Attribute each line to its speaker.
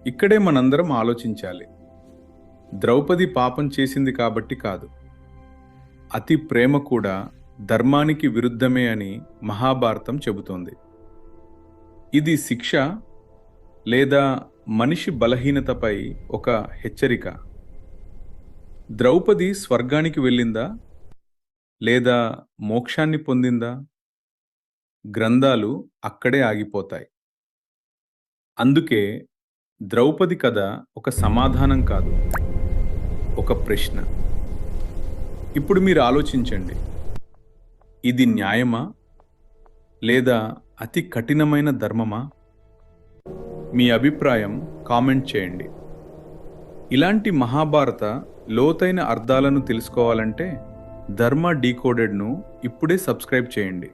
Speaker 1: ఇక్కడే మనందరం ఆలోచించాలి. ద్రౌపది పాపం చేసింది కాబట్టి కాదు. అతి ప్రేమ కూడా ధర్మానికి విరుద్ధమే అని మహాభారతం చెబుతోంది. ఇది శిక్ష లేదా మనిషి బలహీనతపై ఒక హెచ్చరిక. ద్రౌపది స్వర్గానికి వెళ్ళిందా లేదా మోక్షాన్ని పొందిందా? గ్రంథాలు అక్కడే ఆగిపోతాయి. అందుకే ద్రౌపది కథ ఒక సమాధానం కాదు, ఒక ప్రశ్న. ఇప్పుడు మీరు ఆలోచించండి. ఇది న్యాయమా లేదా అతి కఠినమైన ధర్మమా? మీ అభిప్రాయం కామెంట్ చేయండి. ఇలాంటి మహాభారత లోతైన అర్థాలను తెలుసుకోవాలంటే ధర్మ డీకోడెడ్ను ఇప్పుడే సబ్స్క్రైబ్ చేయండి.